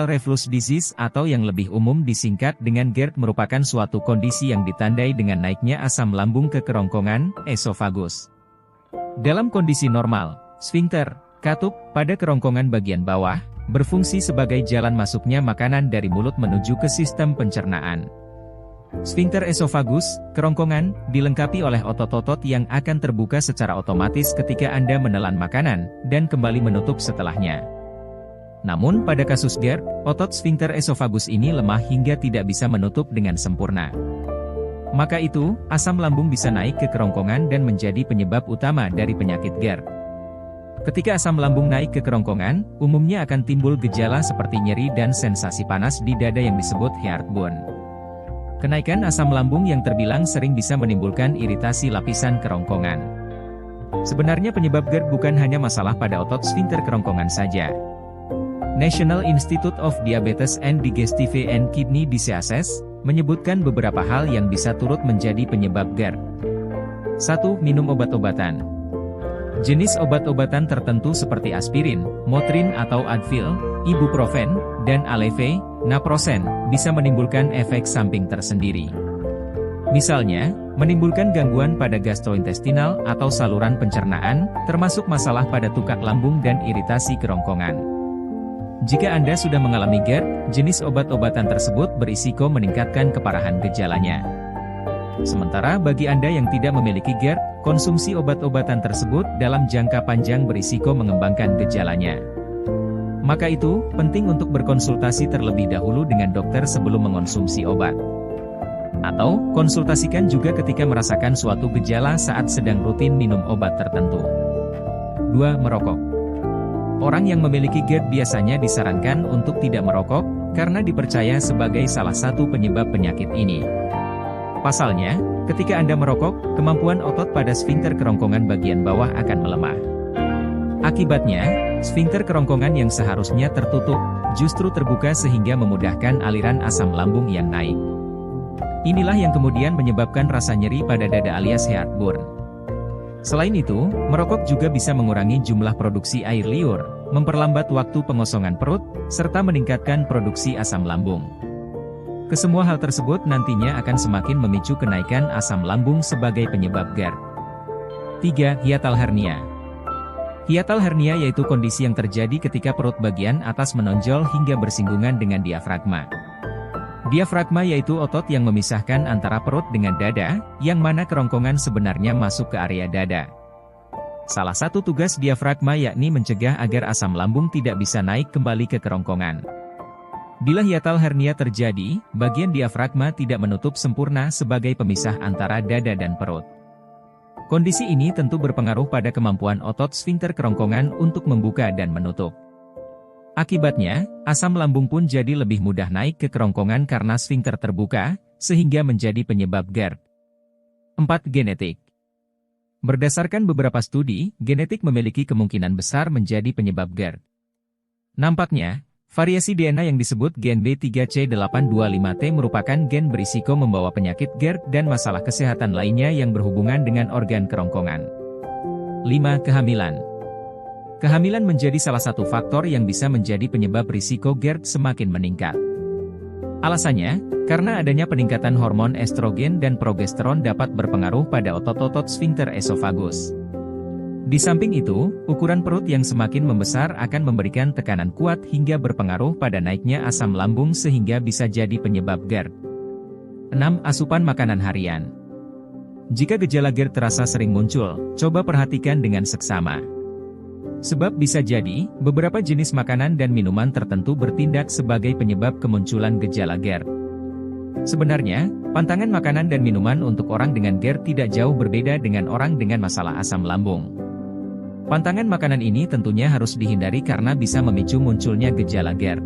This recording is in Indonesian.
Reflux disease atau yang lebih umum disingkat dengan GERD merupakan suatu kondisi yang ditandai dengan naiknya asam lambung ke kerongkongan, esofagus. Dalam kondisi normal, sfinkter, katup, pada kerongkongan bagian bawah, berfungsi sebagai jalan masuknya makanan dari mulut menuju ke sistem pencernaan. Sfinkter esofagus, kerongkongan, dilengkapi oleh otot-otot yang akan terbuka secara otomatis ketika Anda menelan makanan, dan kembali menutup setelahnya. Namun pada kasus GERD, otot sfinkter esofagus ini lemah hingga tidak bisa menutup dengan sempurna. Maka itu, asam lambung bisa naik ke kerongkongan dan menjadi penyebab utama dari penyakit GERD. Ketika asam lambung naik ke kerongkongan, umumnya akan timbul gejala seperti nyeri dan sensasi panas di dada yang disebut heartburn. Kenaikan asam lambung yang terbilang sering bisa menimbulkan iritasi lapisan kerongkongan. Sebenarnya penyebab GERD bukan hanya masalah pada otot sfinkter kerongkongan saja. National Institute of Diabetes and Digestive and Kidney Diseases menyebutkan beberapa hal yang bisa turut menjadi penyebab GERD. 1. Minum obat-obatan. Jenis obat-obatan tertentu seperti aspirin, Motrin atau Advil, ibuprofen, dan Aleve, naproxen, bisa menimbulkan efek samping tersendiri. Misalnya, menimbulkan gangguan pada gastrointestinal atau saluran pencernaan, termasuk masalah pada tukak lambung dan iritasi kerongkongan. Jika Anda sudah mengalami GERD, jenis obat-obatan tersebut berisiko meningkatkan keparahan gejalanya. Sementara bagi Anda yang tidak memiliki GERD, konsumsi obat-obatan tersebut dalam jangka panjang berisiko mengembangkan gejalanya. Maka itu, penting untuk berkonsultasi terlebih dahulu dengan dokter sebelum mengonsumsi obat. Atau, konsultasikan juga ketika merasakan suatu gejala saat sedang rutin minum obat tertentu. 2. Merokok. Orang yang memiliki GERD biasanya disarankan untuk tidak merokok, karena dipercaya sebagai salah satu penyebab penyakit ini. Pasalnya, ketika Anda merokok, kemampuan otot pada sfinkter kerongkongan bagian bawah akan melemah. Akibatnya, sfinkter kerongkongan yang seharusnya tertutup, justru terbuka sehingga memudahkan aliran asam lambung yang naik. Inilah yang kemudian menyebabkan rasa nyeri pada dada alias heartburn. Selain itu, merokok juga bisa mengurangi jumlah produksi air liur, memperlambat waktu pengosongan perut, serta meningkatkan produksi asam lambung. Kesemua hal tersebut nantinya akan semakin memicu kenaikan asam lambung sebagai penyebab GERD. 3. Hiatal hernia. Hiatal hernia yaitu kondisi yang terjadi ketika perut bagian atas menonjol hingga bersinggungan dengan diafragma. Diafragma yaitu otot yang memisahkan antara perut dengan dada, yang mana kerongkongan sebenarnya masuk ke area dada. Salah satu tugas diafragma yakni mencegah agar asam lambung tidak bisa naik kembali ke kerongkongan. Bila hiatal hernia terjadi, bagian diafragma tidak menutup sempurna sebagai pemisah antara dada dan perut. Kondisi ini tentu berpengaruh pada kemampuan otot sfinkter kerongkongan untuk membuka dan menutup. Akibatnya, asam lambung pun jadi lebih mudah naik ke kerongkongan karena sfinkter terbuka, sehingga menjadi penyebab GERD. 4. Genetik. Berdasarkan beberapa studi, genetik memiliki kemungkinan besar menjadi penyebab GERD. Nampaknya, variasi DNA yang disebut gen B3C825T merupakan gen berisiko membawa penyakit GERD dan masalah kesehatan lainnya yang berhubungan dengan organ kerongkongan. 5. Kehamilan. Kehamilan menjadi salah satu faktor yang bisa menjadi penyebab risiko GERD semakin meningkat. Alasannya, karena adanya peningkatan hormon estrogen dan progesteron dapat berpengaruh pada otot-otot sfinkter esofagus. Di samping itu, ukuran perut yang semakin membesar akan memberikan tekanan kuat hingga berpengaruh pada naiknya asam lambung sehingga bisa jadi penyebab GERD. 6. Asupan makanan harian. Jika gejala GERD terasa sering muncul, coba perhatikan dengan seksama. Sebab bisa jadi, beberapa jenis makanan dan minuman tertentu bertindak sebagai penyebab kemunculan gejala GERD. Sebenarnya, pantangan makanan dan minuman untuk orang dengan GERD tidak jauh berbeda dengan orang dengan masalah asam lambung. Pantangan makanan ini tentunya harus dihindari karena bisa memicu munculnya gejala GERD.